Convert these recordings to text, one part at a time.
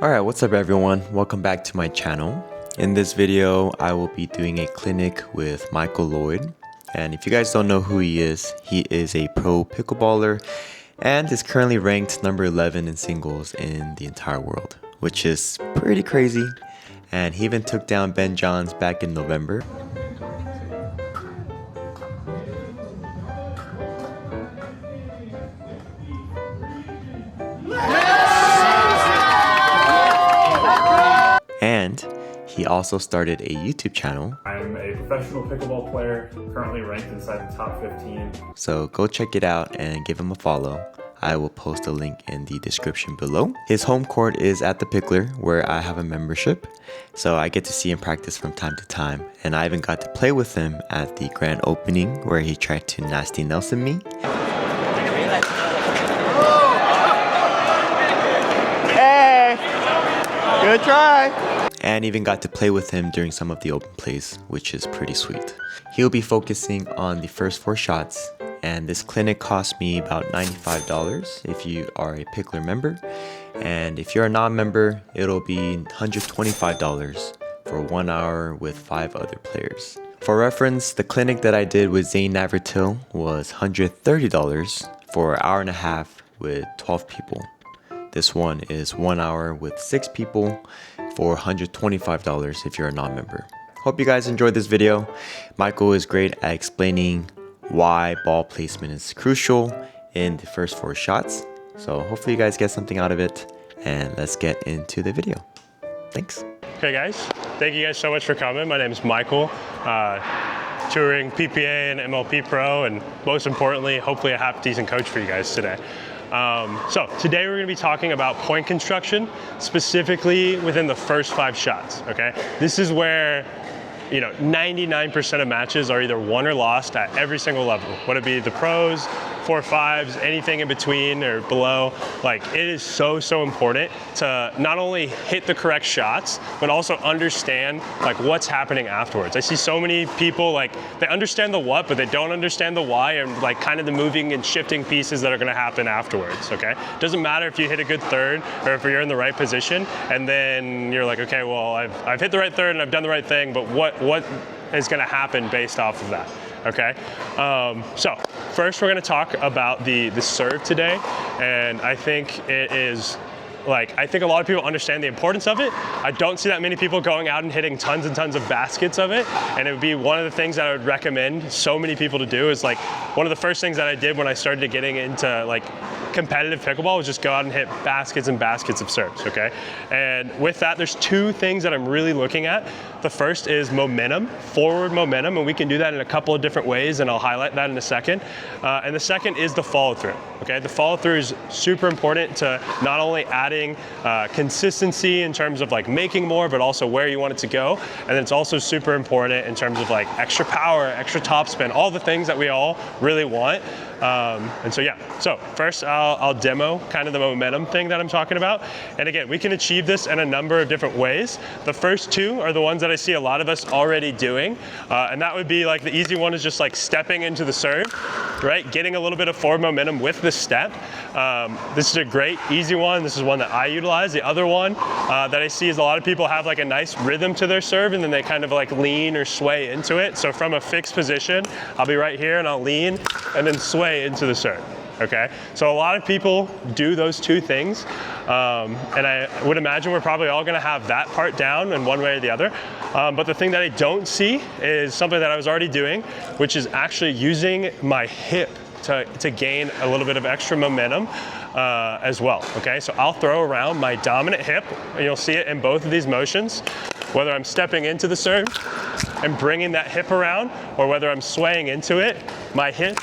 Alright, what's up everyone? Welcome back to my channel. In this video, I will be doing a clinic with Michael Loyd. And if you guys don't know who he is a pro pickleballer and is currently ranked number 11 in singles in the entire world, which is pretty crazy. And he even took down Ben Johns back in November. And he also started a YouTube channel. I'm a professional pickleball player, currently ranked inside the top 15. So go check it out and give him a follow. I will post a link in the description below. His home court is at the Pickler, where I have a membership. So I get to see him practice from time to time. And I even got to play with him at the grand opening where he tried to nasty Nelson me. Hey, good try. And even got to play with him during some of the open plays, which is pretty sweet. He'll be focusing on the first 4 shots, and this clinic cost me about $95 if you are a Pickler member, and if you're a non-member, it'll be $125 for 1 hour with 5 other players. For reference, the clinic that I did with Zane Navratil was $130 for an hour and a half with 12 people. This one is 1 hour with 6 people for $125 if you're a non-member. Hope you guys enjoyed this video. Michael is great at explaining why ball placement is crucial in the first 4 shots. So hopefully you guys get something out of it, and let's get into the video. Thanks. Hey guys, thank you guys so much for coming. My name is Michael, touring PPA and MLP Pro, and most importantly, hopefully a half decent coach for you guys today. So today we're going to be talking about point construction, specifically within the first 5 shots, okay? This is where 99% of matches are either won or lost at every single level, whether it be the pros, 4-5s, anything in between or below. Like, it is so important to not only hit the correct shots, but also understand like what's happening afterwards. I see so many people, like, they understand the what, but they don't understand the why, and like kind of the moving and shifting pieces that are going to happen afterwards, okay? Doesn't matter if you hit a good third or if you're in the right position and then you're like, okay, well, I've hit the right third and I've done the right thing, but what is going to happen based off of that? Okay, so first we're going to talk about the serve today, and I think it is I think a lot of people understand the importance of it. I don't see that many people going out and hitting tons and tons of baskets of it, and it would be one of the things that I would recommend so many people to do. Is like one of the first things that I did when I started getting into like competitive pickleball was just go out and hit baskets and baskets of serves, okay? And with that, there's 2 things that I'm really looking at. The first is momentum, forward momentum, and we can do that in a couple of different ways, and I'll highlight that in a second. And the second is the follow through, okay? The follow through is super important to not only adding consistency in terms of like making more, but also where you want it to go. And then it's also super important in terms of like extra power, extra topspin, all the things that we all really want. And so yeah, so first I'll demo kind of the momentum thing that I'm talking about. And again, we can achieve this in a number of different ways. The first 2 are the ones that I see a lot of us already doing. And that would be like the easy one is just like stepping into the serve, right? Getting a little bit of forward momentum with the step. This is a great easy one. This is one that I utilize. The other one that I see is a lot of people have like a nice rhythm to their serve, and then they kind of like lean or sway into it. So from a fixed position, I'll be right here and I'll lean and then sway into the serve, okay? So a lot of people do those 2 things, and I would imagine we're probably all gonna have that part down in one way or the other. But the thing that I don't see is something that I was already doing, which is actually using my hip to gain a little bit of extra momentum as well, okay? So I'll throw around my dominant hip, and you'll see it in both of these motions, whether I'm stepping into the serve and bringing that hip around, or whether I'm swaying into it, my hip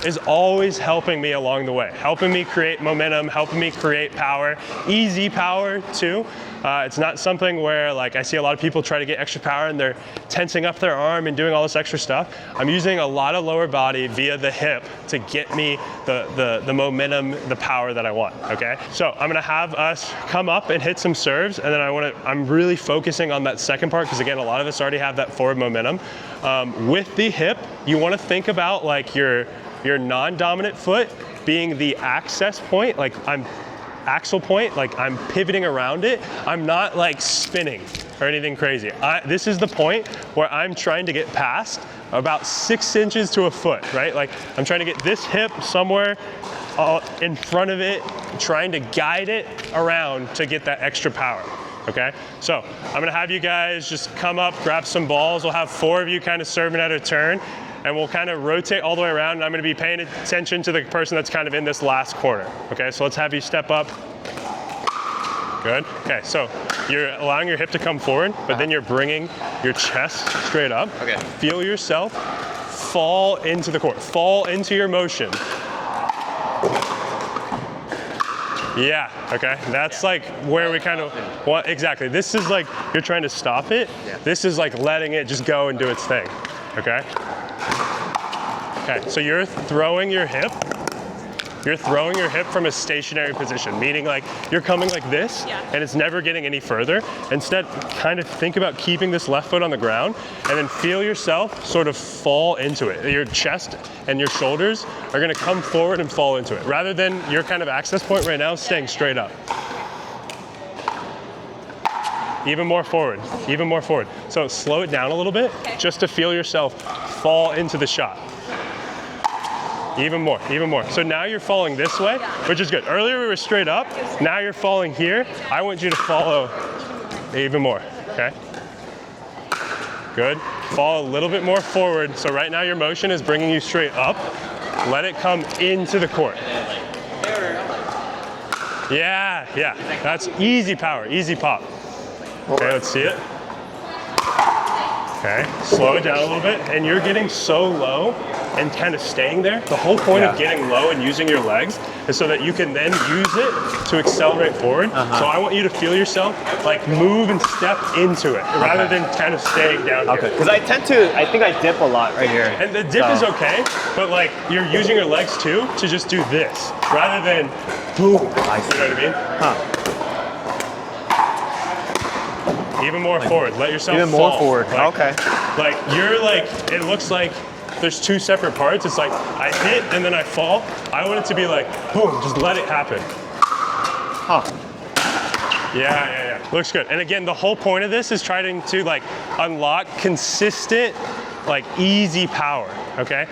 is always helping me along the way, helping me create momentum, helping me create power, easy power too. It's not something where like I see a lot of people try to get extra power and they're tensing up their arm and doing all this extra stuff. I'm using a lot of lower body via the hip to get me the momentum, the power that I want, okay? So I'm gonna have us come up and hit some serves, and then I'm really focusing on that second part, because again, a lot of us already have that forward momentum. With the hip, you wanna think about like your non-dominant foot being the access point. Like I'm axle point, like I'm pivoting around it, I'm not like spinning or anything crazy. This is the point where I'm trying to get past about 6 inches to a foot, right? Like I'm trying to get this hip somewhere in front of it, trying to guide it around to get that extra power, okay? So I'm gonna have you guys just come up, grab some balls. We'll have 4 of you kind of serving at a turn, and we'll kind of rotate all the way around, and I'm gonna be paying attention to the person that's kind of in this last corner, okay? So let's have you step up. Good, okay, so you're allowing your hip to come forward, but then you're bringing your chest straight up. Okay. Feel yourself fall into the court, fall into your motion. Yeah, okay, that's like where we kind of want, exactly. This is like, you're trying to stop it. Yeah. This is like letting it just go and do its thing, okay? Okay, so you're throwing your hip. You're throwing your hip from a stationary position, meaning like you're coming like this, and it's never getting any further. Instead, kind of think about keeping this left foot on the ground, and then feel yourself sort of fall into it. Your chest and your shoulders are gonna come forward and fall into it, rather than your kind of access point right now staying straight up. Even more forward, even more forward. So slow it down a little bit, just to feel yourself fall into the shot. Even more, even more. So now you're falling this way, which is good. Earlier we were straight up, now you're falling here. I want you to follow even more, okay? Good, fall a little bit more forward. So right now your motion is bringing you straight up. Let it come into the court. Yeah, yeah, that's easy power, easy pop. Okay, let's see it. Okay, slow it down a little bit, and you're getting so low and kind of staying there. The whole point of getting low and using your legs is so that you can then use it to accelerate forward. So I want you to feel yourself like move and step into it rather than kind of staying down here. Because I think I dip a lot right here. And the dip is okay, but like you're using your legs too to just do this rather than boom. You know what I mean? Huh. Even more forward. Let yourself Even fall. more forward. Like, okay. Like you're like, it looks like there's 2 separate parts. It's like I hit and then I fall. I want it to be like, boom, just let it happen. Huh. Yeah. Looks good. And again, the whole point of this is trying to like unlock consistent, like easy power, okay?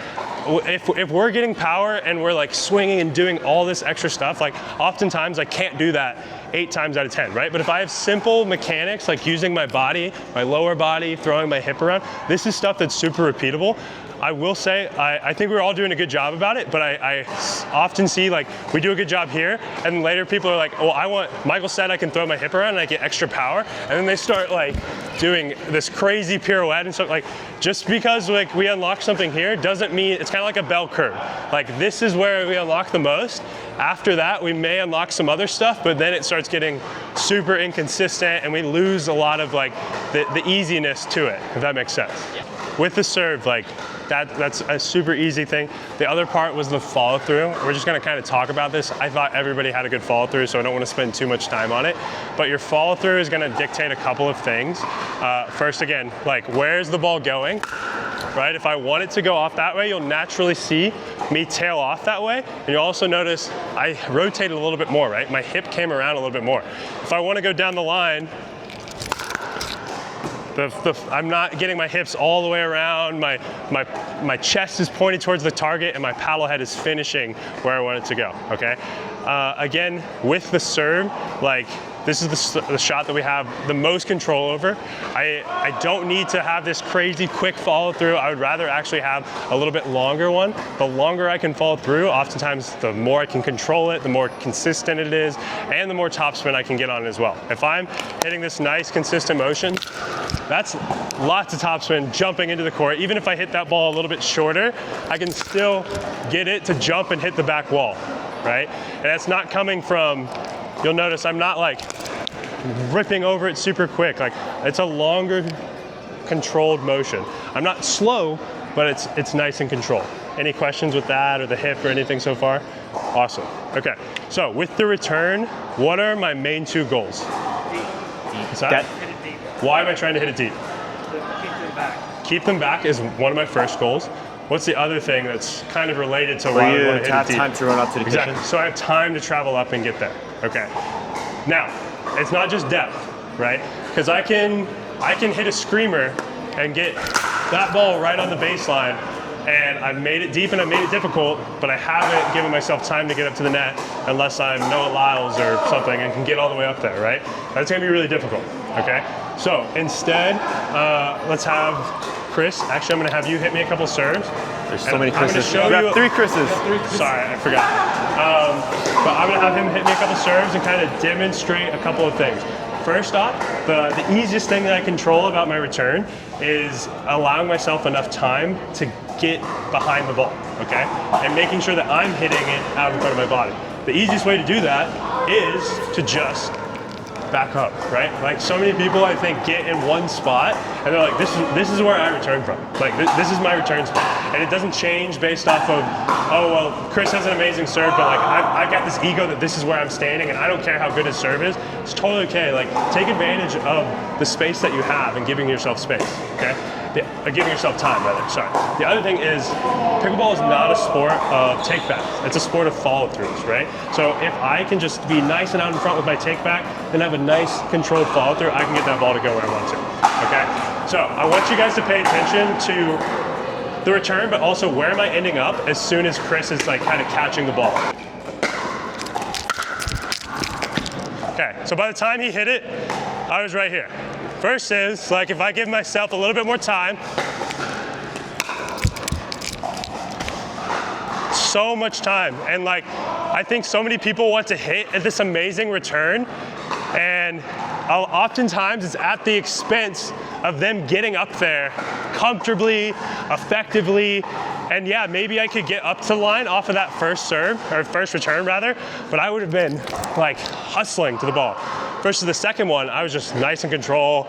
If we're getting power and we're like swinging and doing all this extra stuff, like oftentimes I can't do that 8 times out of 10, right? But if I have simple mechanics, like using my body, my lower body, throwing my hip around, this is stuff that's super repeatable. I will say, I think we're all doing a good job about it, but I often see like, we do a good job here, and later people are like, oh, Michael said I can throw my hip around and I get extra power, and then they start like doing this crazy pirouette and stuff. Like, just because like we unlock something here doesn't mean, it's kind of like a bell curve. Like this is where we unlock the most. After that, we may unlock some other stuff, but then it starts getting super inconsistent and we lose a lot of like the easiness to it, if that makes sense. With the serve, like that's a super easy thing. The other part was the follow through. We're just gonna kind of talk about this. I thought everybody had a good follow through, so I don't want to spend too much time on it. But your follow through is gonna dictate a couple of things. First, again, like where's the ball going? Right? If I want it to go off that way, you'll naturally see me tail off that way. And you'll also notice I rotated a little bit more, right? My hip came around a little bit more. If I want to go down the line, I'm not getting my hips all the way around, my chest is pointed towards the target, and my paddle head is finishing where I want it to go, okay? Again, with the serve, like, this is the shot that we have the most control over. I don't need to have this crazy quick follow through. I would rather actually have a little bit longer one. The longer I can follow through, oftentimes the more I can control it, the more consistent it is, and the more topspin I can get on it as well. If I'm hitting this nice consistent motion, that's lots of topspin jumping into the court. Even if I hit that ball a little bit shorter, I can still get it to jump and hit the back wall, right? And that's not coming from, you'll notice I'm not like ripping over it super quick. Like, it's a longer controlled motion. I'm not slow, but it's nice and controlled. Any questions with that or the hip or anything so far? Awesome. Okay, so with the return, what are my main 2 goals? What's that? Hit it deep. Why am I trying to hit it deep? Keep them back. Keep them back is one of my first goals. what's the other thing that's kind of related to For why I you want to to hit have it deep? time to run up to the Exactly. kitchen. So I have time to travel up and get there. Okay. Now, it's not just depth, right? Because I can hit a screamer and get that ball right on the baseline, and I've made it deep and I've made it difficult, but I haven't given myself time to get up to the net unless I'm Noah Lyles or something and can get all the way up there, right? That's gonna be really difficult, okay? So instead, let's have Chris. Actually, I'm gonna have you hit me a couple serves. There's so many I'm gonna Chris's. show You you have 3 Chris's. Sorry, I forgot. But I'm gonna have him hit me a couple serves and kind of demonstrate a couple of things. First off, the easiest thing that I control about my return is allowing myself enough time to get behind the ball, okay? And making sure that I'm hitting it out in front of my body. The easiest way to do that is to just back up, right? Like so many people I think get in one spot and they're like, this is where I return from. Like this is my return spot. And it doesn't change based off of, oh, well, Chris has an amazing serve, but like I've got this ego that this is where I'm standing and I don't care how good his serve is. It's totally okay. Like take advantage of the space that you have and giving yourself space, okay? Giving yourself time, rather, sorry. The other thing is, pickleball is not a sport of take-backs. It's a sport of follow-throughs, right? So if I can just be nice and out in front with my take-back, then have a nice controlled follow-through, I can get that ball to go where I want to, okay? So I want you guys to pay attention to the return, but also where am I ending up as soon as Chris is like kind of catching the ball. Okay, so by the time he hit it, I was right here. First is, like, if I give myself a little bit more time, so much time. And like, I think so many people want to hit at this amazing return, and oftentimes it's at the expense of them getting up there comfortably, effectively, and yeah, maybe I could get up to the line off of that first serve, or first return rather, but I would have been like hustling to the ball. Versus the second one, I was just nice in control,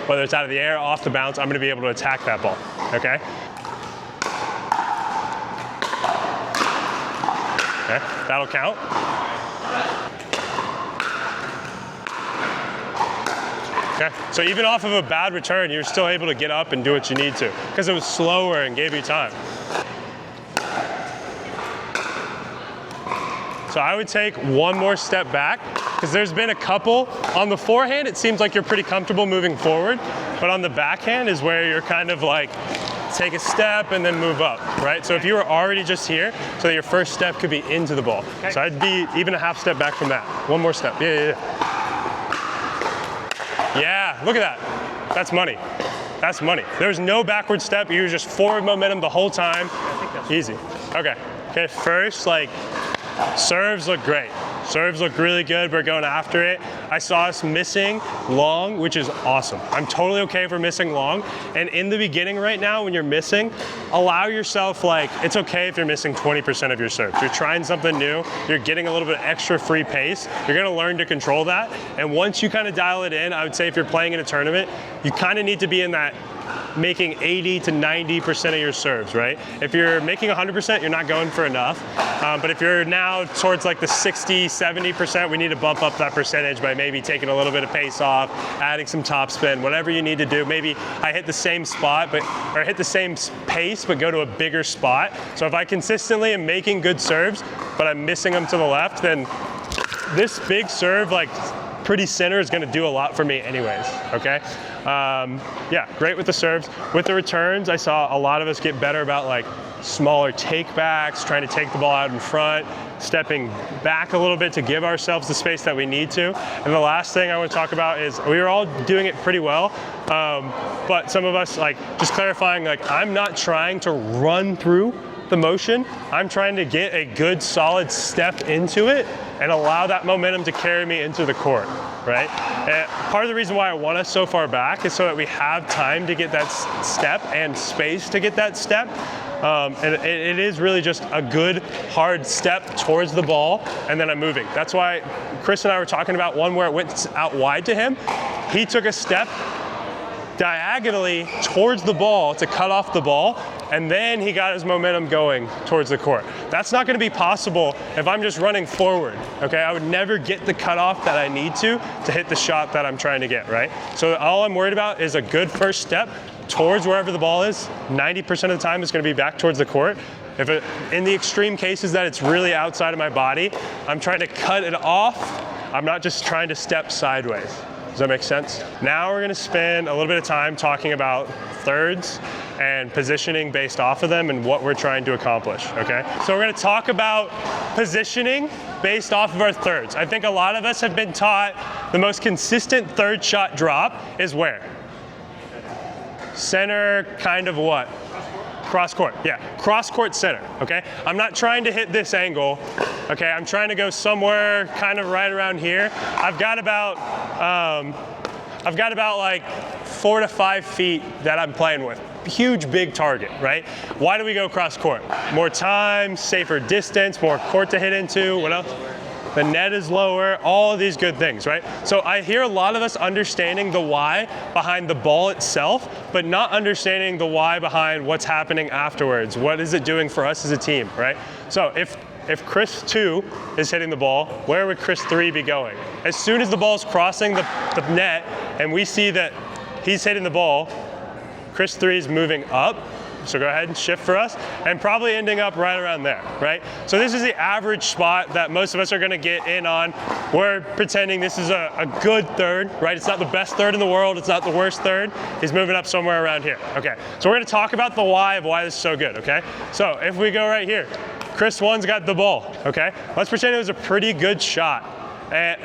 whether it's out of the air, off the bounce, I'm gonna be able to attack that ball, okay? Okay, that'll count. Okay, so even off of a bad return, you're still able to get up and do what you need to, because it was slower and gave you time. So I would take one more step back, because there's been a couple. On the forehand, it seems like you're pretty comfortable moving forward, but on the backhand is where you're kind of like, take a step and then move up, right? So if you were already just here, so your first step could be into the ball. Okay. So I'd be even a half step back from that. One more step, yeah. Yeah, look at that. That's money. That's money. There's no backward step. You were just forward momentum the whole time. Easy. Okay, first, like, serves look great. Serves look really good. We're going after it. I saw us missing long, which is awesome. I'm totally okay for missing long. And in the beginning right now, when you're missing, allow yourself, like, it's okay if you're missing 20% of your serves. You're trying something new. You're getting a little bit extra free pace. You're gonna learn to control that. And once you kind of dial it in, I would say if you're playing in a tournament, you kind of need to be in that making 80 to 90% of your serves, right? If you're making 100%, you're not going for enough. But if you're now towards like the 60, 70%, we need to bump up that percentage by maybe taking a little bit of pace off, adding some top spin, whatever you need to do. Maybe I hit the same spot, or hit the same pace, but go to a bigger spot. So if I consistently am making good serves, but I'm missing them to the left, then this big serve, like, pretty center is gonna do a lot for me anyways, okay? Yeah, great with the serves. With the returns, I saw a lot of us get better about like smaller take-backs, trying to take the ball out in front, stepping back a little bit to give ourselves the space that we need to. And the last thing I want to talk about is we were all doing it pretty well, but some of us, like, just clarifying, like, I'm not trying to run through the motion. I'm trying to get a good solid step into it and allow that momentum to carry me into the court, right? And part of the reason why I want us so far back is so that we have time to get that step and space to get that step. And it is really just a good, hard step towards the ball, and then I'm moving. That's why Chris and I were talking about one where it went out wide to him. He took a step diagonally towards the ball to cut off the ball, and then he got his momentum going towards the court. That's not gonna be possible if I'm just running forward, okay? I would never get the cutoff that I need to hit the shot that I'm trying to get, right? So all I'm worried about is a good first step towards wherever the ball is. 90% of the time it's gonna be back towards the court. If it, in the extreme cases that it's really outside of my body, I'm trying to cut it off. I'm not just trying to step sideways. Does that make sense? Now we're gonna spend a little bit of time talking about thirds and positioning based off of them and what we're trying to accomplish, okay? So we're gonna talk about positioning based off of our thirds. I think a lot of us have been taught the most consistent third shot drop is where? Center, kind of what? Cross court, yeah, cross court center, okay? I'm not trying to hit this angle, okay? I'm trying to go somewhere kind of right around here. I've got about like 4 to 5 feet that I'm playing with. Huge, big target, right? Why do we go cross court? More time, safer distance, more court to hit into, what else? The net is lower, all of these good things, right? So I hear a lot of us understanding the why behind the ball itself, but not understanding the why behind what's happening afterwards. What is it doing for us as a team, right? So if Chris 2 is hitting the ball, where would Chris 3 be going? As soon as the ball's crossing the net and we see that he's hitting the ball, Chris 3 is moving up. So go ahead and shift for us, and probably ending up right around there, right? So this is the average spot that most of us are gonna get in on. We're pretending this is a good third, right? It's not the best third in the world, it's not the worst third. He's moving up somewhere around here, okay? So we're gonna talk about the why of why this is so good, okay? So if we go right here, Chris 1's got the ball, okay? Let's pretend it was a pretty good shot.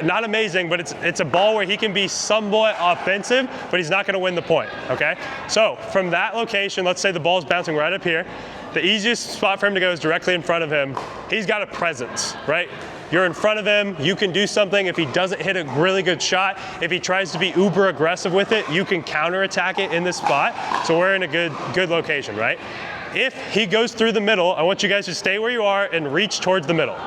Not amazing, but it's a ball where he can be somewhat offensive, but he's not gonna win the point, okay? So from that location, let's say the ball's bouncing right up here, the easiest spot for him to go is directly in front of him. He's got a presence, right? You're in front of him, you can do something. If he doesn't hit a really good shot, if he tries to be uber aggressive with it, you can counterattack it in this spot. So we're in a good location, right? If he goes through the middle, I want you guys to stay where you are and reach towards the middle.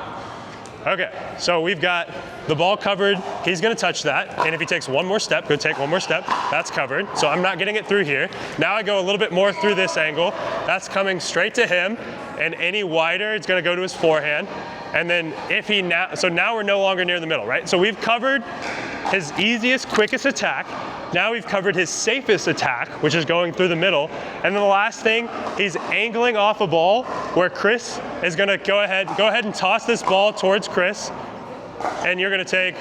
Okay, so we've got the ball covered. He's gonna touch that, and if he takes one more step, go take one more step, that's covered. So I'm not getting it through here. Now I go a little bit more through this angle. That's coming straight to him, and any wider, it's gonna go to his forehand. And then if he so now we're no longer near the middle, right? So we've covered his easiest, quickest attack. Now we've covered his safest attack, which is going through the middle. And then the last thing, he's angling off a ball where Chris is gonna go ahead and toss this ball towards Chris. And you're gonna take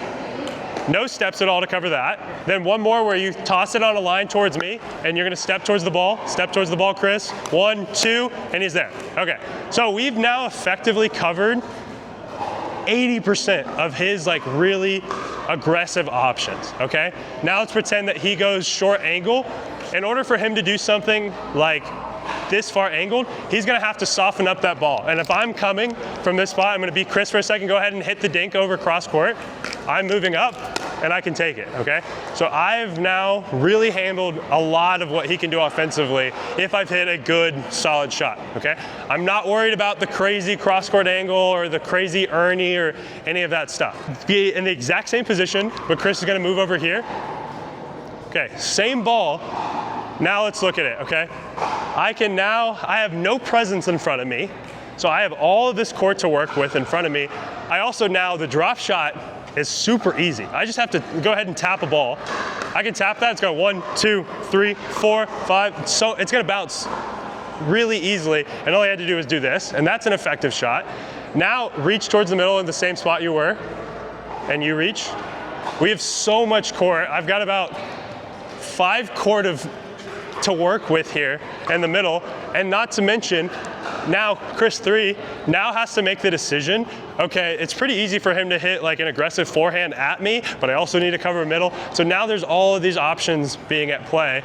no steps at all to cover that. Then one more where you toss it on a line towards me, and you're gonna step towards the ball, Chris. 1, 2, and he's there. Okay, so we've now effectively covered 80% of his like really aggressive options, okay? Now let's pretend that he goes short angle. In order for him to do something like this far angled, he's gonna have to soften up that ball. And if I'm coming from this spot, I'm gonna be Chris for a second, go ahead and hit the dink over cross court. I'm moving up and I can take it, okay? So I've now really handled a lot of what he can do offensively if I've hit a good, solid shot, okay? I'm not worried about the crazy cross court angle or the crazy Ernie or any of that stuff. Be in the exact same position, but Chris is gonna move over here. Okay, same ball. Now let's look at it, okay? I have no presence in front of me, so I have all of this court to work with in front of me. I also now, the drop shot is super easy. I just have to go ahead and tap a ball. I can tap that, it's going 1, 2, 3, 4, 5, so it's gonna bounce really easily, and all I had to do was do this, and that's an effective shot. Now reach towards the middle in the same spot you were, and you reach. We have so much court. I've got about 5 court to work with here in the middle, and not to mention, now Chris 3 now has to make the decision, okay, it's pretty easy for him to hit like an aggressive forehand at me, but I also need to cover middle. So now there's all of these options being at play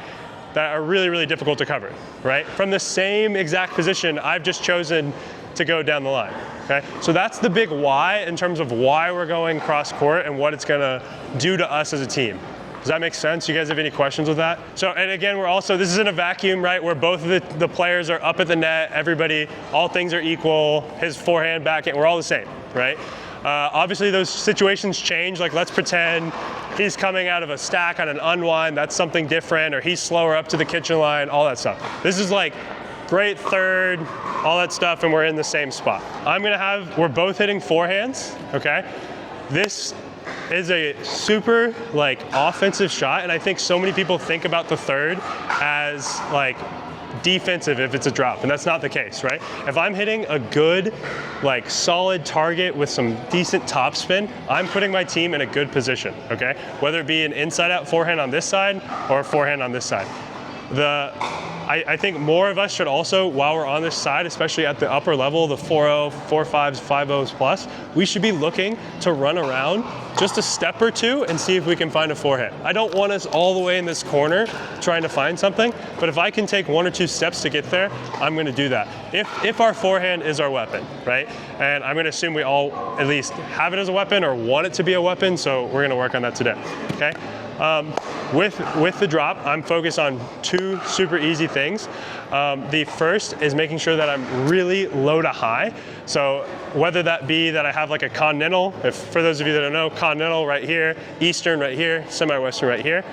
that are really, really difficult to cover, right? From the same exact position, I've just chosen to go down the line, okay? So that's the big why in terms of why we're going cross court and what it's gonna do to us as a team. Does that make sense? You guys have any questions with that? So, and again, this is in a vacuum, right? Where both of the players are up at the net, everybody, all things are equal, his forehand, backhand, we're all the same, right? Obviously those situations change, like let's pretend he's coming out of a stack on an unwind, that's something different, or he's slower up to the kitchen line, all that stuff. This is like great third, all that stuff, and we're in the same spot. We're both hitting forehands, okay? This is a super like offensive shot, and I think so many people think about the third as like defensive if it's a drop, and that's not the case, right? If I'm hitting a good, like solid target with some decent topspin, I'm putting my team in a good position, okay? Whether it be an inside out forehand on this side or a forehand on this side. I think more of us should also, while we're on this side, especially at the upper level, the 4-0, 4-5s, 5-0s plus, we should be looking to run around just a step or two and see if we can find a forehand. I don't want us all the way in this corner trying to find something, but if I can take 1 or 2 steps to get there, I'm gonna do that. If our forehand is our weapon, right? And I'm gonna assume we all at least have it as a weapon or want it to be a weapon, so we're gonna work on that today, okay? With the drop, I'm focused on 2 super easy things. The first is making sure that I'm really low to high. So whether that be that I have like a continental, for those of you that don't know, continental right here, eastern right here, semi-western right here.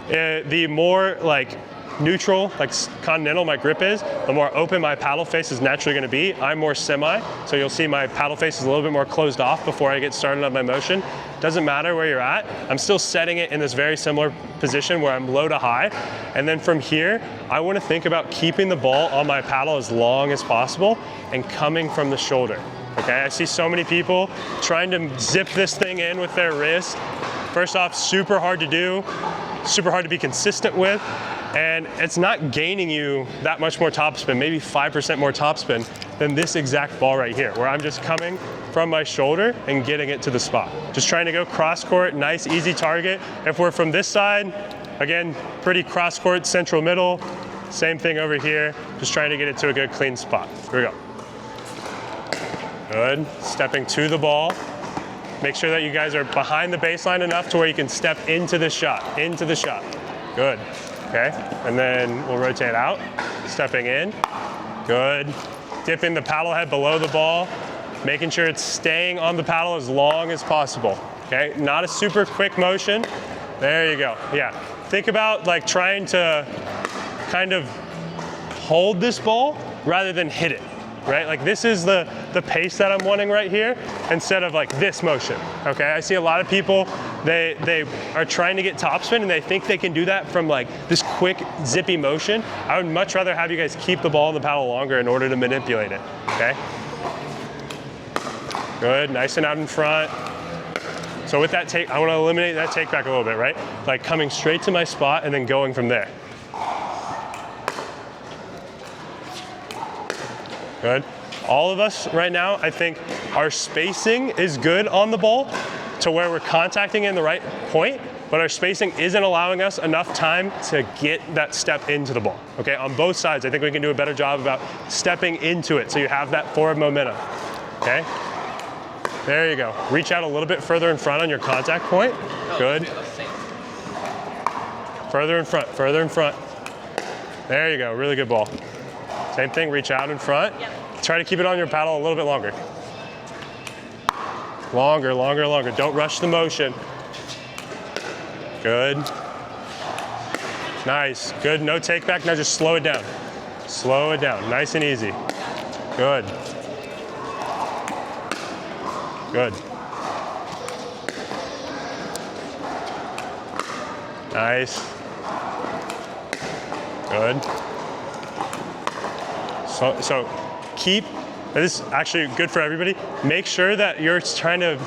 The more like neutral, like continental my grip is, the more open my paddle face is naturally going to be. I'm more semi, so you'll see my paddle face is a little bit more closed off before I get started on my motion. Doesn't matter where you're at, I'm still setting it in this very similar position where I'm low to high. And then from here, I want to think about keeping the ball on my paddle as long as possible and coming from the shoulder. Okay, I see so many people trying to zip this thing in with their wrist. First off, super hard to do, super hard to be consistent with. And it's not gaining you that much more topspin, maybe 5% more topspin than this exact ball right here, where I'm just coming from my shoulder and getting it to the spot. Just trying to go cross court, nice, easy target. If we're from this side, again, pretty cross court, central middle. Same thing over here, just trying to get it to a good clean spot. Here we go. Good, stepping to the ball. Make sure that you guys are behind the baseline enough to where you can step into the shot, Good. Okay, and then we'll rotate out, stepping in, good. Dipping the paddle head below the ball, making sure it's staying on the paddle as long as possible, okay? Not a super quick motion. There you go, yeah. Think about like trying to kind of hold this ball rather than hit it, right? Like this is the pace that I'm wanting right here instead of like this motion, okay? I see a lot of people, they are trying to get topspin and they think they can do that from like this quick zippy motion. I would much rather have you guys keep the ball in the paddle longer in order to manipulate it, okay? Good, nice and out in front. So with that take, I want to eliminate that take back a little bit, right? Like coming straight to my spot and then going from there. Good. All of us right now, I think our spacing is good on the ball to where we're contacting in the right point, but our spacing isn't allowing us enough time to get that step into the ball, okay? On both sides, I think we can do a better job about stepping into it so you have that forward momentum, okay? There you go. Reach out a little bit further in front on your contact point. Good. Further in front, further in front. There you go, really good ball. Same thing, reach out in front. Try to keep it on your paddle a little bit longer. Longer, longer, longer. Don't rush the motion. Good. Nice, good, no take back, now just slow it down. Slow it down, nice and easy. Good. Good. Nice. Good. So keep, this is actually good for everybody, make sure that you're trying to,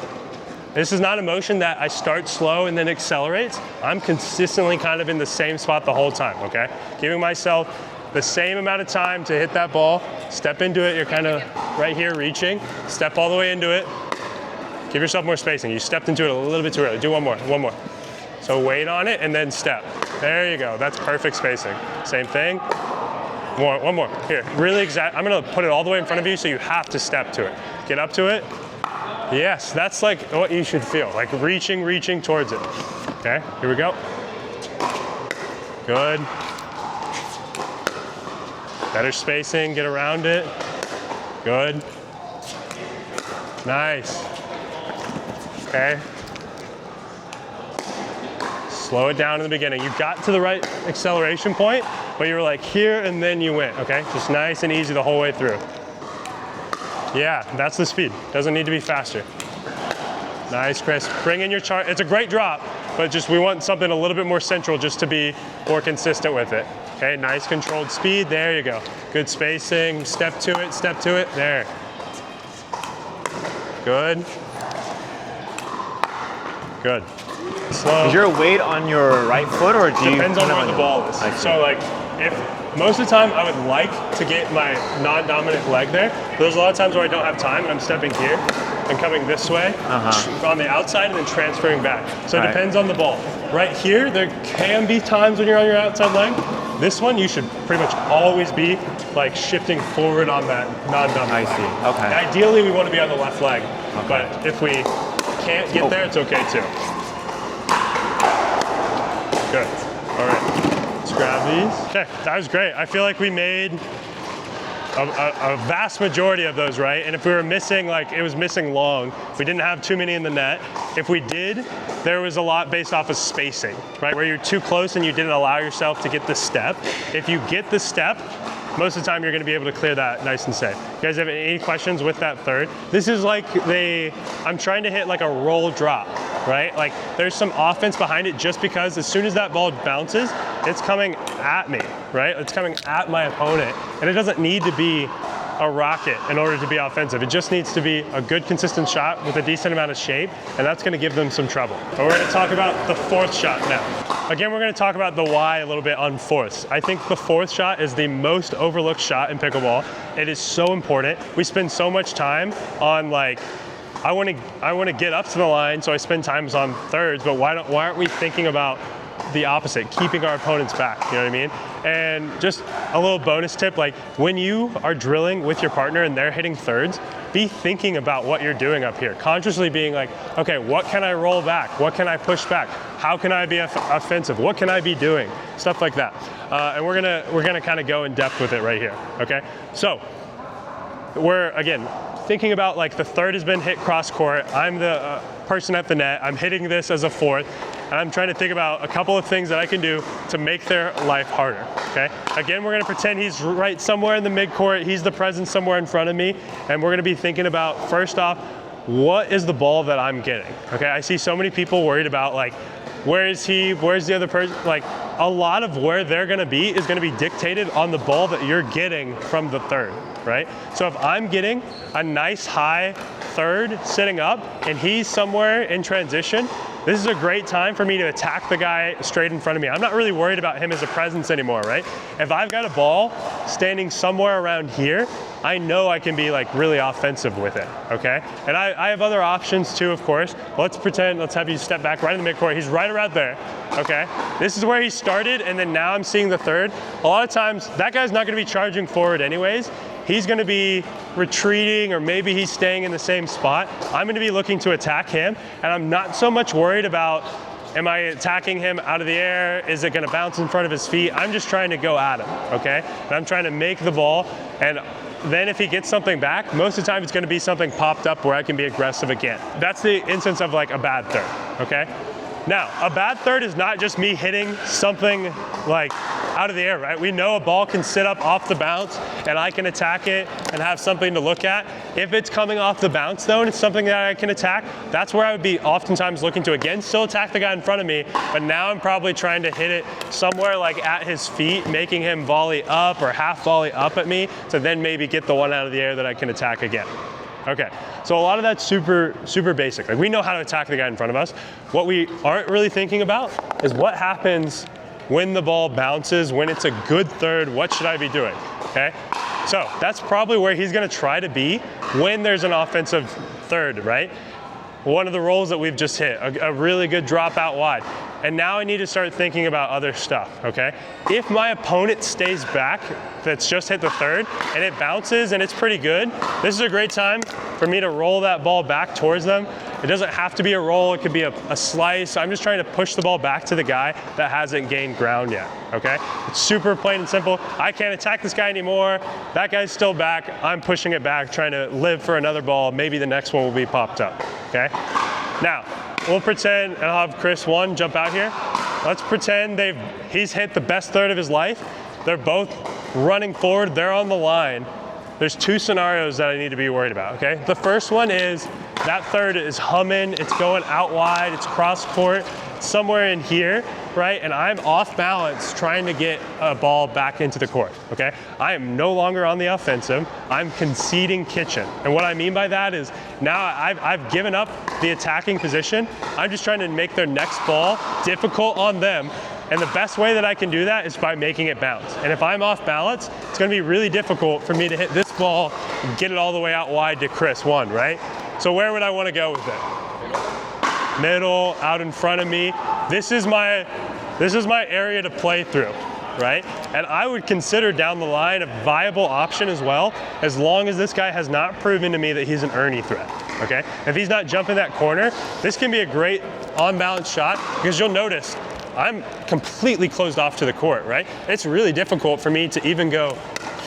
this is not a motion that I start slow and then accelerates. I'm consistently kind of in the same spot the whole time, okay? Giving myself the same amount of time to hit that ball, step into it, you're kind of right here reaching, step all the way into it, give yourself more spacing. You stepped into it a little bit too early. Do one more, one more. So wait on it and then step. There you go, that's perfect spacing. Same thing. One more, here, really exact. I'm gonna put it all the way in front of you so you have to step to it. Get up to it. Yes, that's like what you should feel, like reaching towards it. Okay, here we go. Good. Better spacing, get around it. Good. Nice. Okay. slow it down in the beginning. You got to the right acceleration point, but you were like here and then you went, okay? Just nice and easy the whole way through. Yeah, that's the speed. Doesn't need to be faster. Nice, Chris. Bring in your chart. It's a great drop, but just we want something a little bit more central just to be more consistent with it. Okay, nice controlled speed. There you go. Good spacing. Step to it, step to it. There. Good. Good. Slow. Is your weight on your right foot, or do you? Depends on where the ball is. So like, if most of the time I would like to get my non-dominant leg there, but there's a lot of times where I don't have time and I'm stepping here and coming this way on the outside and then transferring back. So it depends on the ball. Right here, there can be times when you're on your outside leg. This one, you should pretty much always be like shifting forward on that non-dominant leg. I see, okay. Ideally, we want to be on the left leg, but if we can't get there, it's okay too. Good, all right, let's grab these. Okay, that was great. I feel like we made a vast majority of those, right? And if we were missing, like it was missing long, we didn't have too many in the net. If we did, there was a lot based off of spacing, right? Where you're too close and you didn't allow yourself to get the step. If you get the step, most of the time you're gonna be able to clear that nice and safe. You guys have any questions with that third? This is like I'm trying to hit like a roll drop, right? Like there's some offense behind it just because as soon as that ball bounces, it's coming at me, right? It's coming at my opponent. And it doesn't need to be a rocket in order to be offensive. It just needs to be a good consistent shot with a decent amount of shape, and that's gonna give them some trouble. But we're gonna talk about the fourth shot now. Again, we're gonna talk about the why a little bit on fourths. I think the fourth shot is the most overlooked shot in pickleball. It is so important. We spend so much time on like, I wanna get up to the line, so I spend times on thirds, but why aren't we thinking about the opposite, keeping our opponents back, you know what I mean? And just a little bonus tip, like when you are drilling with your partner and they're hitting thirds, be thinking about what you're doing up here. Consciously being like, okay, what can I roll back? What can I push back? How can I be offensive? What can I be doing? Stuff like that. And we're gonna kind of go in depth with it right here, okay? So, we're, again, thinking about like the third has been hit cross court. I'm the person at the net. I'm hitting this as a fourth. And I'm trying to think about a couple of things that I can do to make their life harder, okay? Again, we're gonna pretend he's right somewhere in the midcourt. He's the presence somewhere in front of me. And we're gonna be thinking about, first off, what is the ball that I'm getting, okay? I see so many people worried about like, where is he, where's the other person? Like, a lot of where they're gonna be is gonna be dictated on the ball that you're getting from the third, right? So if I'm getting a nice high third sitting up and he's somewhere in transition, this is a great time for me to attack the guy straight in front of me. I'm not really worried about him as a presence anymore, right? If I've got a ball standing somewhere around here, I know I can be like really offensive with it, okay? And I have other options too, of course. Let's have you step back right in the midcourt. He's right around there, okay? This is where he started, and then now I'm seeing the third. A lot of times, that guy's not gonna be charging forward anyways. He's gonna be retreating, or maybe he's staying in the same spot. I'm gonna be looking to attack him, and I'm not so much worried about, am I attacking him out of the air? Is it gonna bounce in front of his feet? I'm just trying to go at him, okay? And I'm trying to make the ball, and then if he gets something back, most of the time it's gonna be something popped up where I can be aggressive again. That's the instance of like a bad third, okay? Now, a bad third is not just me hitting something like out of the air, right? We know a ball can sit up off the bounce and I can attack it and have something to look at. If it's coming off the bounce though and it's something that I can attack, that's where I would be oftentimes looking to, again, still attack the guy in front of me, but now I'm probably trying to hit it somewhere like at his feet, making him volley up or half volley up at me to then maybe get the one out of the air that I can attack again. Okay, so a lot of that's super, super basic. Like we know how to attack the guy in front of us. What we aren't really thinking about is what happens when the ball bounces, when it's a good third, what should I be doing, okay? So that's probably where he's gonna try to be when there's an offensive third, right? One of the rolls that we've just hit, a really good drop out wide. And now I need to start thinking about other stuff, okay? If my opponent stays back, that's just hit the third, and it bounces and it's pretty good, this is a great time for me to roll that ball back towards them. It doesn't have to be a roll, it could be a slice. I'm just trying to push the ball back to the guy that hasn't gained ground yet, okay? It's super plain and simple. I can't attack this guy anymore. That guy's still back. I'm pushing it back, trying to live for another ball. Maybe the next one will be popped up, okay? Now, we'll pretend, and I'll have Chris jump out here. let's pretend he's hit the best third of his life. They're both running forward, they're on the line. There's two scenarios that I need to be worried about, okay? The first one is that third is humming, it's going out wide, it's cross court, somewhere in here, right? And I'm off balance trying to get a ball back into the court, okay? I am no longer on the offensive, I'm conceding kitchen. And what I mean by that is now I've given up the attacking position, I'm just trying to make their next ball difficult on them. And the best way that I can do that is by making it bounce. And if I'm off balance, it's gonna be really difficult for me to hit this ball and get it all the way out wide to Chris, one, right? So where would I wanna go with it? Middle, out in front of me. This is my area to play through, right? And I would consider down the line a viable option as well, as long as this guy has not proven to me that he's an Ernie threat, okay? If he's not jumping that corner, this can be a great on-balance shot, because you'll notice I'm completely closed off to the court, right? It's really difficult for me to even go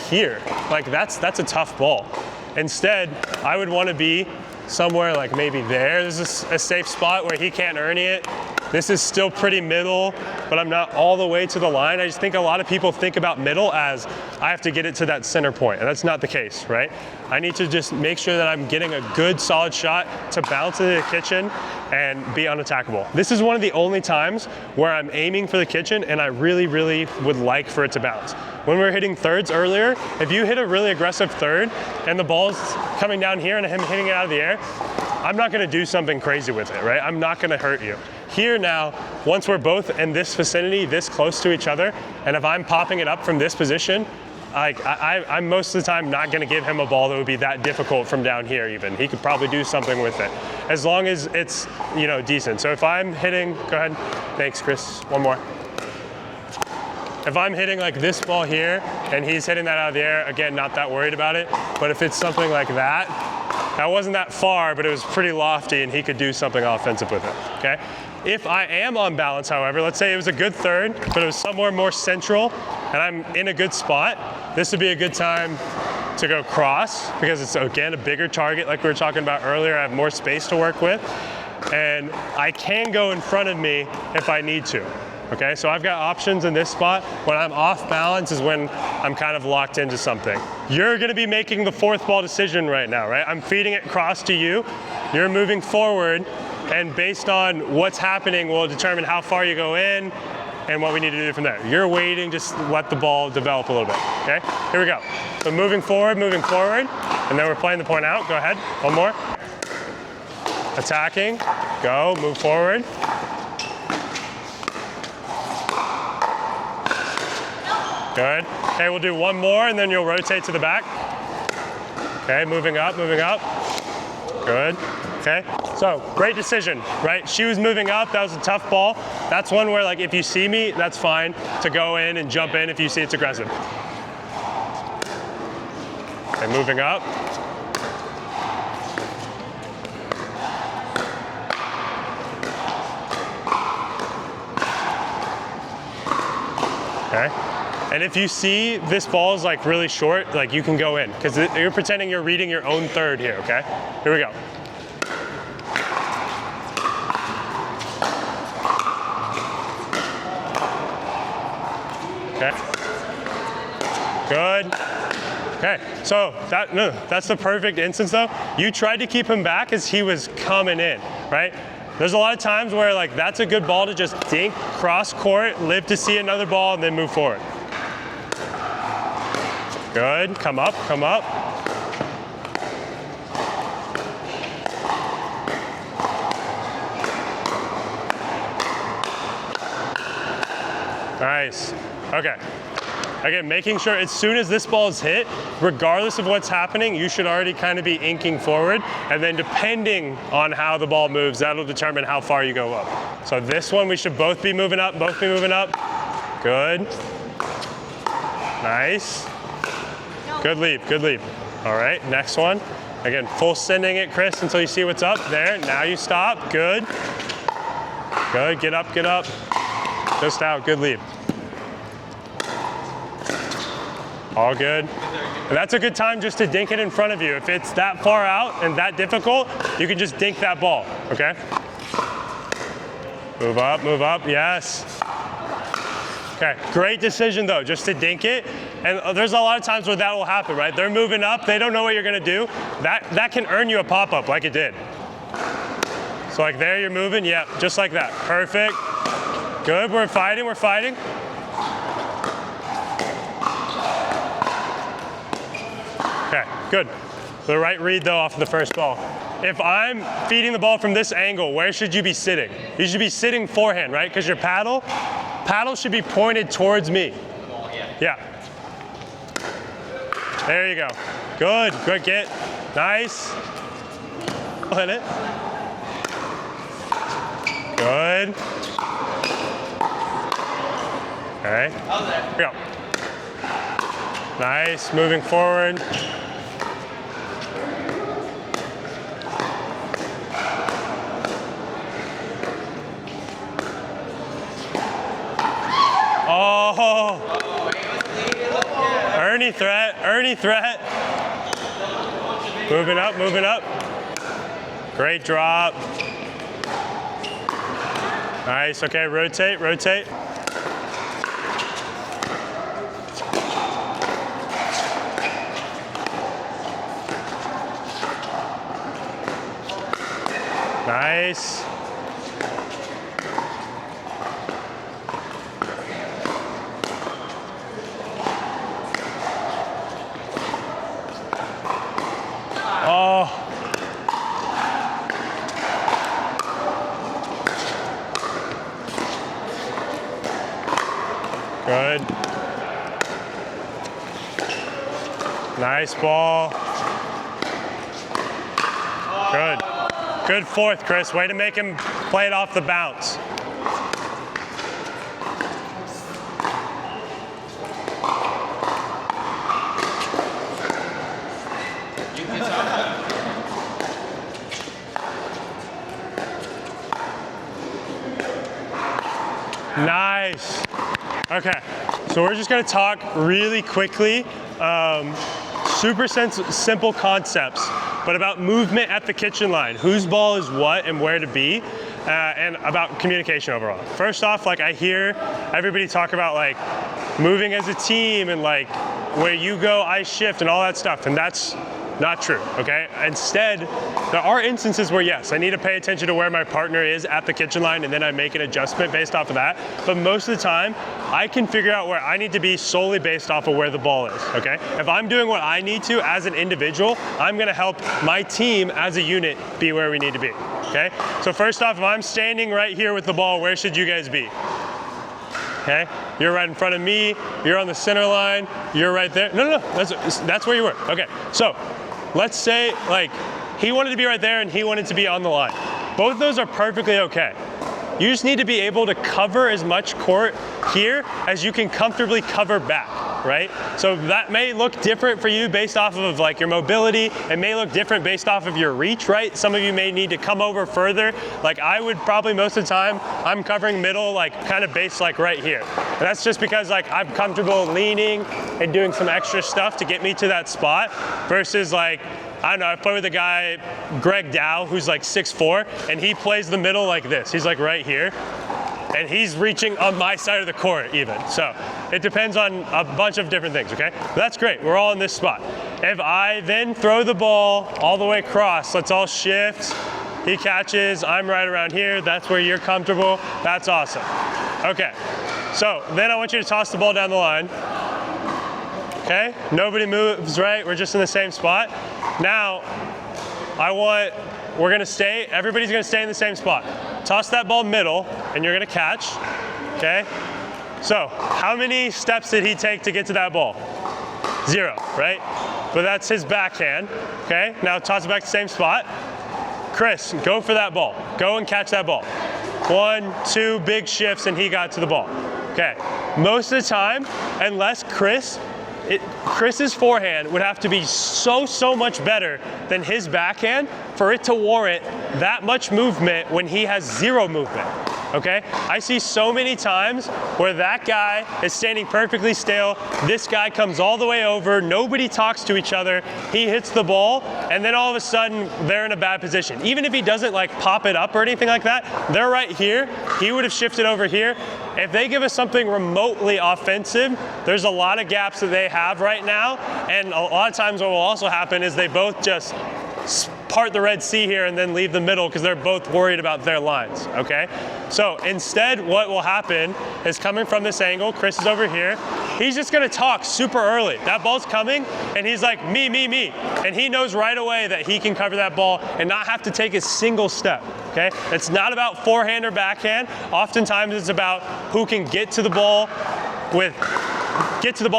here. Like that's a tough ball. Instead, I would want to be somewhere like maybe there. This is a safe spot where he can't Ernie it. This is still pretty middle, but I'm not all the way to the line. I just think a lot of people think about middle as I have to get it to that center point, and that's not the case, right? I need to just make sure that I'm getting a good solid shot to bounce into the kitchen and be unattackable. This is one of the only times where I'm aiming for the kitchen and I really, really would like for it to bounce. When we were hitting thirds earlier, if you hit a really aggressive third and the ball's coming down here and him hitting it out of the air, I'm not gonna do something crazy with it, right? I'm not gonna hurt you. Here now, once we're both in this vicinity, this close to each other, and if I'm popping it up from this position, I'm most of the time not gonna give him a ball that would be that difficult from down here even. He could probably do something with it, as long as it's, you know, decent. So if I'm hitting, go ahead. Thanks, Chris, one more. If I'm hitting like this ball here, and he's hitting that out of the air, again, not that worried about it. But if it's something like that wasn't that far, but it was pretty lofty, and he could do something offensive with it, okay? If I am on balance, however, let's say it was a good third, but it was somewhere more central, and I'm in a good spot, this would be a good time to go cross, because it's, again, a bigger target like we were talking about earlier. I have more space to work with, and I can go in front of me if I need to. Okay, so I've got options in this spot. When I'm off balance is when I'm kind of locked into something. You're gonna be making the fourth ball decision right now, right? I'm feeding it cross to you. You're moving forward, and based on what's happening will determine how far you go in and what we need to do from there. You're waiting, just let the ball develop a little bit, okay? Here we go. So moving forward, and then we're playing the point out. Go ahead, one more. Attacking, go, move forward. Good. Okay, we'll do one more and then you'll rotate to the back. Okay, moving up. Good. Okay, so great decision, right? She was moving up, that was a tough ball. That's one where, like, if you see me, that's fine to go in and jump in if you see it's aggressive. Okay, moving up. Okay. And if you see this ball is like really short, like you can go in, because you're pretending you're reading your own third here, okay? Here we go. Okay. Good. Okay, so that's the perfect instance though. You tried to keep him back as he was coming in, right? There's a lot of times where like that's a good ball to just dink, cross court, live to see another ball, and then move forward. Good, come up. Nice, okay. Again, making sure as soon as this ball is hit, regardless of what's happening, you should already kind of be inking forward, and then depending on how the ball moves, that'll determine how far you go up. So this one, we should both be moving up, Good. Nice. Good lead. All right, next one. Again, full sending it, Chris, until you see what's up. There, now you stop, good. Good, get up. Just out, good lead. All good. And that's a good time just to dink it in front of you. If it's that far out and that difficult, you can just dink that ball, okay? Move up, yes. Okay, great decision though, just to dink it. And there's a lot of times where that will happen, right? They're moving up, they don't know what you're gonna do. That can earn you a pop-up like it did. So like there you're moving, yeah, just like that, perfect. Good, we're fighting. Okay, good. The right read though off of the first ball. If I'm feeding the ball from this angle, where should you be sitting? You should be sitting forehand, right? Because your paddle should be pointed towards me. Yeah. There you go. Good get. Nice. Hit it. Good. Okay. Here we go. Nice, moving forward. Oh. Ernie threat. Moving up. Great drop. Nice, okay, rotate. Nice. Oh. Good. Nice ball. Good. Good fourth, Chris. Way to make him play it off the bounce. Nice. Okay, so we're just gonna talk really quickly, super simple concepts, but about movement at the kitchen line, whose ball is what and where to be, and about communication overall. First off, like I hear everybody talk about like moving as a team and like where you go, I shift and all that stuff, and that's not true, okay? Instead, there are instances where yes, I need to pay attention to where my partner is at the kitchen line and then I make an adjustment based off of that. But most of the time, I can figure out where I need to be solely based off of where the ball is, okay? If I'm doing what I need to as an individual, I'm gonna help my team as a unit be where we need to be, okay? So first off, if I'm standing right here with the ball, where should you guys be? Okay, you're right in front of me, you're on the center line, you're right there. No, that's where you were. Okay, so let's say like he wanted to be right there and he wanted to be on the line. Both of those are perfectly okay. You just need to be able to cover as much court here as you can comfortably cover back, right? So that may look different for you based off of like your mobility. It may look different based off of your reach, right? Some of you may need to come over further. Like I would probably most of the time, I'm covering middle, like kind of based like right here. And that's just because like I'm comfortable leaning and doing some extra stuff to get me to that spot versus like, I don't know, I play with a guy, Greg Dow, who's like 6'4", and he plays the middle like this. He's like right here, and he's reaching on my side of the court even. So it depends on a bunch of different things, okay? But that's great, we're all in this spot. If I then throw the ball all the way across, let's all shift. He catches, I'm right around here, that's where you're comfortable, that's awesome. Okay, so then I want you to toss the ball down the line. Okay, nobody moves, right? We're just in the same spot. Now, everybody's gonna stay in the same spot. Toss that ball middle, and you're gonna catch, okay? So, how many steps did he take to get to that ball? 0, right? But that's his backhand, okay? Now toss it back to the same spot. Chris, go for that ball. Go and catch that ball. 1, 2, big shifts, and he got to the ball. Okay, most of the time, unless Chris Chris's forehand would have to be so much better than his backhand for it to warrant that much movement when he has zero movement. Okay? I see so many times where that guy is standing perfectly still, this guy comes all the way over, nobody talks to each other, he hits the ball, and then all of a sudden they're in a bad position. Even if he doesn't like pop it up or anything like that, they're right here, he would have shifted over here. If they give us something remotely offensive, there's a lot of gaps that they have right now, and a lot of times what will also happen is they both just part the Red Sea here and then leave the middle because they're both worried about their lines, okay? So instead, what will happen is coming from this angle, Chris is over here, he's just gonna talk super early. That ball's coming, and he's like, me. And he knows right away that he can cover that ball and not have to take a single step, okay? It's not about forehand or backhand. Oftentimes it's about who can get to the ball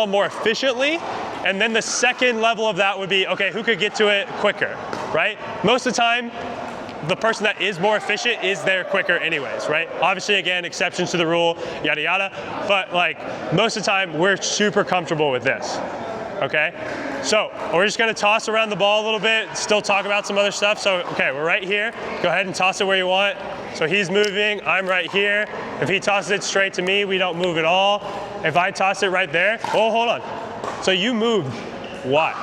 more efficiently. And then the second level of that would be, okay, who could get to it quicker, right? Most of the time, the person that is more efficient is there quicker anyways, right? Obviously, again, exceptions to the rule, yada, yada. But like, most of the time, we're super comfortable with this, okay? So we're just gonna toss around the ball a little bit, still talk about some other stuff. So, okay, we're right here. Go ahead and toss it where you want. So he's moving, I'm right here. If he tosses it straight to me, we don't move at all. If I toss it right there, oh, hold on. So you moved, why?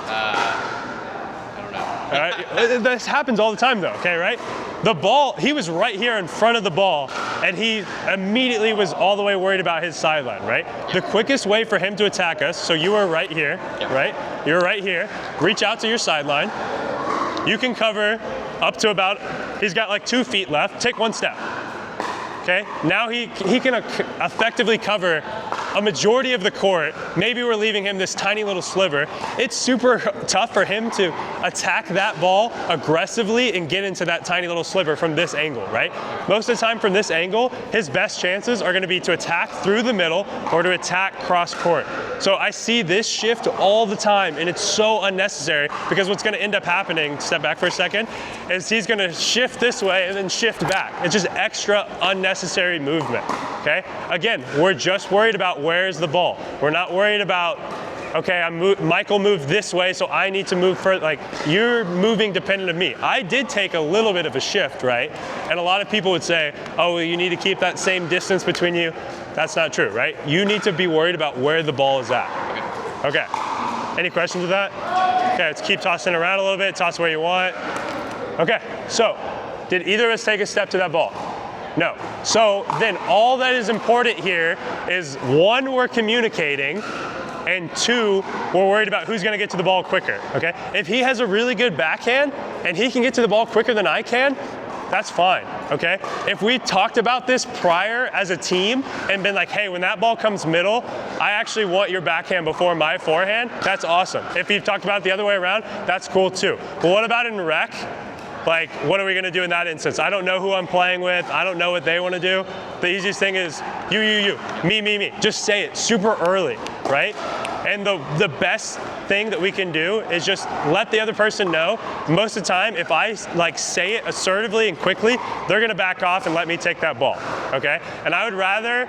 I don't know. All right? This happens all the time though, okay, right? The ball, he was right here in front of the ball, and he immediately was all the way worried about his sideline, right? Yep. The quickest way for him to attack us, so you were right here, yep. Right? You're right here, reach out to your sideline. You can cover up to about, he's got like 2 feet left, take 1 step. Okay, now he can effectively cover a majority of the court. Maybe we're leaving him this tiny little sliver. It's super tough for him to attack that ball aggressively and get into that tiny little sliver from this angle, right? Most of the time from this angle, his best chances are gonna be to attack through the middle or to attack cross court. So I see this shift all the time, and it's so unnecessary because what's gonna end up happening, step back for a second, is he's gonna shift this way and then shift back. It's just extra unnecessary movement, okay? Again, we're just worried about where's the ball. We're not worried about, okay, Michael moved this way, so I need to move further. Like, you're moving dependent of me. I did take a little bit of a shift, right? And a lot of people would say, oh, well, you need to keep that same distance between you. That's not true, right? You need to be worried about where the ball is at. Okay. Any questions with that? Okay, let's keep tossing around a little bit, toss where you want. Okay, so did either of us take a step to that ball? No. So then all that is important here is 1, we're communicating, and 2, we're worried about who's gonna get to the ball quicker, okay? If he has a really good backhand and he can get to the ball quicker than I can, that's fine, okay? If we talked about this prior as a team and been like, hey, when that ball comes middle, I actually want your backhand before my forehand, that's awesome. If you've talked about it the other way around, that's cool too. But what about in rec? Like, what are we gonna do in that instance? I don't know who I'm playing with. I don't know what they wanna do. The easiest thing is you, me. Just say it super early, right? And the best thing that we can do is just let the other person know. Most of the time, if I like say it assertively and quickly, they're gonna back off and let me take that ball, okay? And I would rather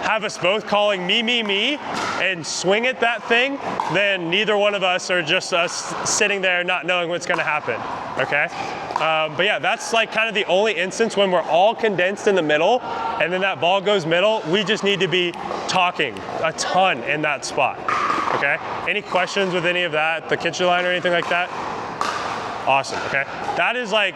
have us both calling me, and swing at that thing than neither one of us or just us sitting there not knowing what's gonna happen, okay? But yeah, that's like kind of the only instance when we're all condensed in the middle and then that ball goes middle, we just need to be talking a ton in that spot, okay? Any questions with any of that, the kitchen line or anything like that? Awesome, okay? That is like,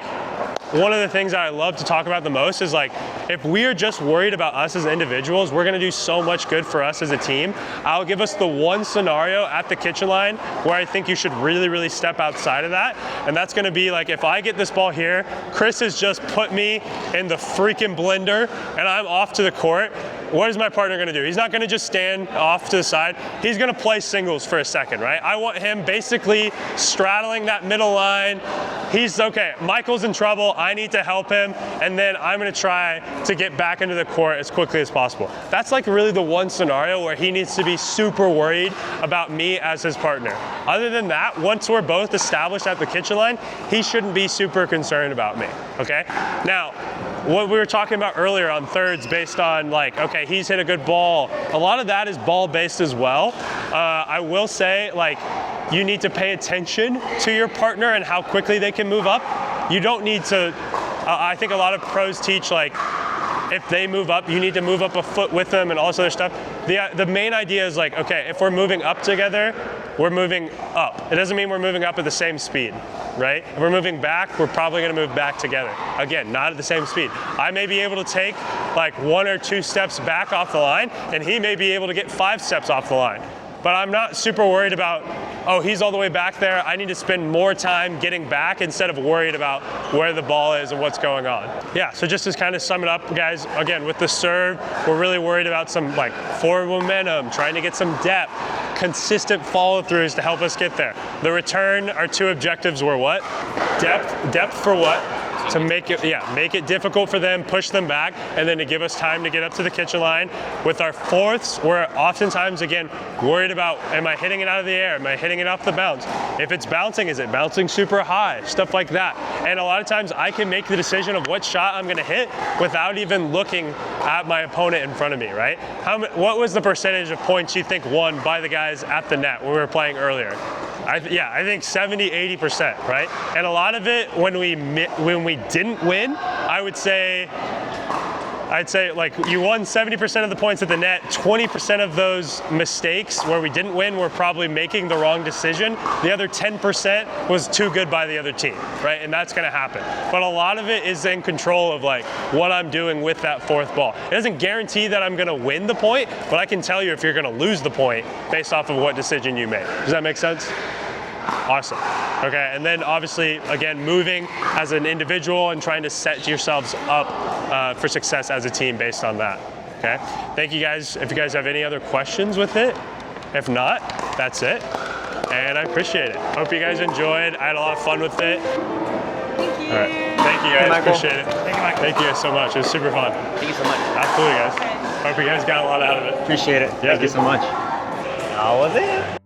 one of the things that I love to talk about the most is like, if we are just worried about us as individuals, we're gonna do so much good for us as a team. I'll give us the one scenario at the kitchen line where I think you should really step outside of that. And that's gonna be like, if I get this ball here, Chris has just put me in the freaking blender and I'm off to the court. What is my partner gonna do? He's not gonna just stand off to the side. He's gonna play singles for a second, right? I want him basically straddling that middle line. He's okay, Michael's in trouble, I need to help him, and then I'm gonna try to get back into the court as quickly as possible. That's like really the one scenario where he needs to be super worried about me as his partner. Other than that, once we're both established at the kitchen line, he shouldn't be super concerned about me, okay? Now, what we were talking about earlier on thirds based on like, okay, he's hit a good ball. A lot of that is ball based as well. I will say like, you need to pay attention to your partner and how quickly they can move up. You don't need to, I think a lot of pros teach like, if they move up, you need to move up a foot with them and all this other stuff. The main idea is like, okay, if we're moving up together, we're moving up. It doesn't mean we're moving up at the same speed, right? If we're moving back, we're probably gonna move back together. Again, not at the same speed. I may be able to take like 1 or 2 steps back off the line, and he may be able to get 5 steps off the line. But I'm not super worried about, oh, he's all the way back there. I need to spend more time getting back instead of worried about where the ball is and what's going on. Yeah, so just to kind of sum it up, guys, again, with the serve, we're really worried about some like forward momentum, trying to get some depth, consistent follow-throughs to help us get there. The return, our 2 objectives were what? Depth for what? To make it difficult for them, push them back, and then to give us time to get up to the kitchen line. With our fourths, we're oftentimes, again, worried about, am I hitting it out of the air? Am I hitting it off the bounce? If it's bouncing, is it bouncing super high? Stuff like that. And a lot of times I can make the decision of what shot I'm gonna hit without even looking at my opponent in front of me, right? What was the percentage of points you think won by the guys at the net when we were playing earlier? I think 70, 80%, right? And a lot of it, when we didn't win, I'd say like you won 70% of the points at the net. 20% of those mistakes where we didn't win were probably making the wrong decision. The other 10% was too good by the other team, right? And that's gonna happen. But a lot of it is in control of like what I'm doing with that 4th ball. It doesn't guarantee that I'm gonna win the point, but I can tell you if you're gonna lose the point based off of what decision you made. Does that make sense? Awesome. Okay, and then obviously, again, moving as an individual and trying to set yourselves up for success as a team based on that. Okay, thank you guys. If you guys have any other questions with it, if not, that's it. And I appreciate it. Hope you guys enjoyed. I had a lot of fun with it. Thank you. All right, thank you guys. Appreciate it. Thank you, Michael. Thank you guys so much. It was super fun. Thank you so much. Absolutely, guys. Hope you guys got a lot out of it. Appreciate it. Yeah, Thank you so much. That was it.